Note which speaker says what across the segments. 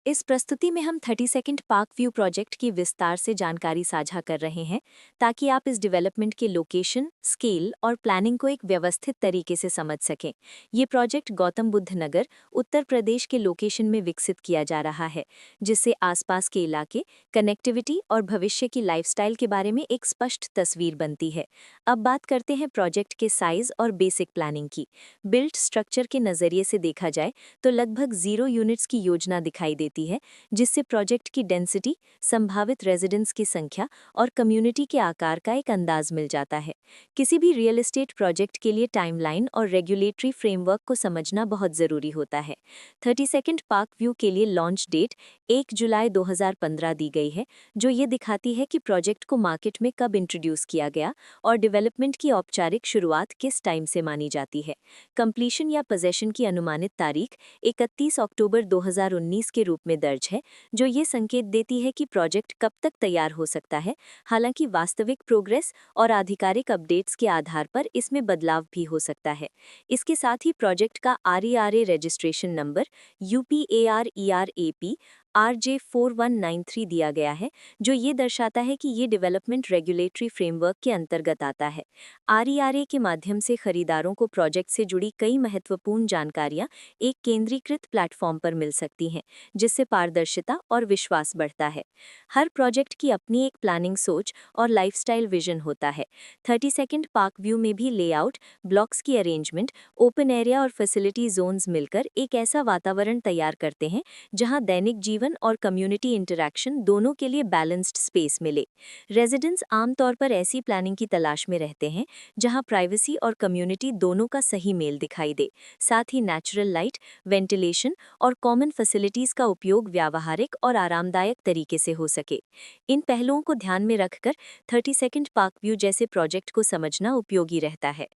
Speaker 1: इस प्रस्तुति में हम 30 सेकंड पार्क व्यू प्रोजेक्ट की विस्तार से जानकारी साझा कर रहे हैं ताकि आप इस डेवलपमेंट के लोकेशन, स्केल और प्लानिंग को एक व्यवस्थित तरीके से समझ सकें। ये प्रोजेक्ट गौतम बुद्ध नगर, उत्तर प्रदेश के लोकेशन में विकसित किया जा रहा है, जिससे आसपास के इलाके, कनेक्टिविटी और भविष्य की लाइफस्टाइल के बारे में एक स्पष्ट तस्वीर बनती है। अब बात करते हैं प्रोजेक्ट के साइज और बेसिक प्लानिंग की। बिल्ट स्ट्रक्चर के नज़रिए से देखा जाए तो लगभग 0 यूनिट्स की योजना दिखाई देती है, जिससे प्रोजेक्ट की डेंसिटी, संभावित रेजिडेंट्स की संख्या और कम्युनिटी के आकार का एक अंदाज मिल जाता है। किसी भी रियल एस्टेट प्रोजेक्ट के लिए टाइमलाइन और रेगुलेटरी फ्रेमवर्क को समझना बहुत ज़रूरी होता है। 30 सेकंड पार्क व्यू के लिए लॉन्च डेट 1 जुलाई 2015 दी गई है, जो ये दिखाती है कि प्रोजेक्ट को मार्केट में कब इंट्रोड्यूस किया गया और डेवलपमेंट की औपचारिक शुरुआत किस टाइम से मानी जाती है। कंप्लीशन या पोजेशन की अनुमानित तारीख 31 अक्टूबर 2019 के रूप में दर्ज है, जो ये संकेत देती है कि प्रोजेक्ट कब तक तैयार हो सकता है। हालांकि वास्तविक प्रोग्रेस और आधिकारिक अपडेट्स के आधार पर इसमें बदलाव भी हो सकता है। इसके साथ ही प्रोजेक्ट का RERA registration number UPARERAP RJ4193 दिया गया है, जो ये दर्शाता है कि ये डेवलपमेंट रेगुलेटरी फ्रेमवर्क के अंतर्गत आता है। RERA के माध्यम से खरीदारों को प्रोजेक्ट से जुड़ी कई महत्वपूर्ण जानकारियां एक केंद्रीकृत प्लेटफॉर्म पर मिल सकती हैं, जिससे पारदर्शिता और विश्वास बढ़ता है। हर प्रोजेक्ट की अपनी एक प्लानिंग सोच और लाइफस्टाइल विजन होता है। 30 सेकंड पार्क व्यू में भी लेआउट, ब्लॉक्स की अरेंजमेंट, ओपन एरिया और फैसिलिटी जोन्स मिलकर एक ऐसा वातावरण तैयार करते हैं जहां दैनिक जीवन और कम्युनिटी इंटरैक्शन दोनों के लिए बैलेंस्ड स्पेस मिले। रेजिडेंट्स आमतौर पर ऐसी प्लानिंग की तलाश में रहते हैं जहां प्राइवेसी और कम्युनिटी दोनों का सही मेल दिखाई दे। साथ ही नेचुरल लाइट, वेंटिलेशन और कॉमन फैसिलिटीज का उपयोग व्यावहारिक और आरामदायक तरीके से हो सके। इन पहलुओं को ध्यान में रखकर 30 सेकंड पार्क व्यू जैसे प्रोजेक्ट को समझना उपयोगी रहता है।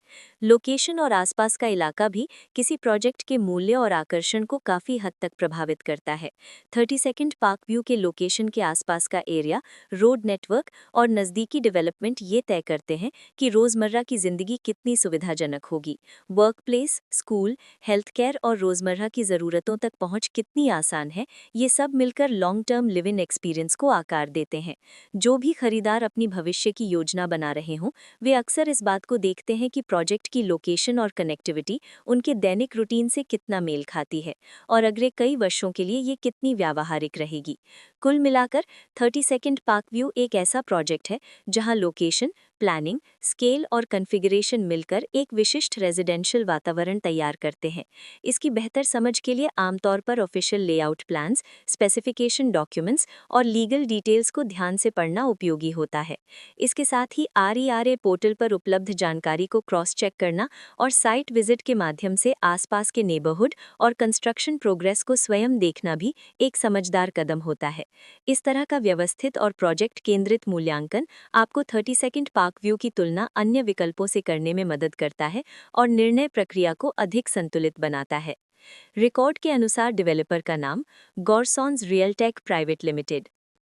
Speaker 1: लोकेशन और आसपास का इलाका भी किसी प्रोजेक्ट के मूल्य और आकर्षण को काफी हद तक प्रभावित करता है। 30 सेकंड पार्क व्यू के लोकेशन के आसपास का एरिया, रोड नेटवर्क और नज़दीकी डेवलपमेंट ये तय करते हैं कि रोज़मर्रा की ज़िंदगी कितनी सुविधाजनक होगी। Work place, school, health care और रोज़मर्रा की ज़रूरतों तक पहुंच कितनी आसान है, ये सब मिलकर लॉन्ग टर्म लिविंग एक्सपीरियंस को आकार देते हैं। जो भी खरीदार अपनी भविष्य की योजना बना रहे हों, वे अक्सर इस बात को देखते हैं कि प्रोजेक्ट की लोकेशन और कनेक्टिविटी उनके दैनिक रूटीन से कितना मेल खाती है और अगले कई वर्षों के लिए ये कितनी व्यावहारिक रहेगी। कुल मिलाकर 30 सेकंड पार्क व्यू एक ऐसा प्रोजेक्ट है जहां लोकेशन, प्लानिंग, स्केल और कॉन्फ़िगरेशन मिलकर एक विशिष्ट रेजिडेंशियल वातावरण तैयार करते हैं। इसकी बेहतर समझ के लिए आमतौर पर official layout plans, specification documents और लीगल डिटेल्स को ध्यान से पढ़ना उपयोगी होता है। इसके साथ ही RERA पोर्टल पर उपलब्ध जानकारी को क्रॉस चेक करना और साइट विजिट के माध्यम से आसपास के नेबरहुड और कंस्ट्रक्शन प्रोग्रेस को स्वयं देखना भी एक समझदार कदम होता है। इस तरह का व्यवस्थित और प्रोजेक्ट केंद्रित मूल्यांकन आपको 30 सेकंड पार्क व्यू की तुलना अन्य विकल्पों से करने में मदद करता है और निर्णय प्रक्रिया को अधिक संतुलित बनाता है। रिकॉर्ड के अनुसार डेवलपर का नाम गॉर्सॉन्स रियलटेक प्राइवेट लिमिटेड।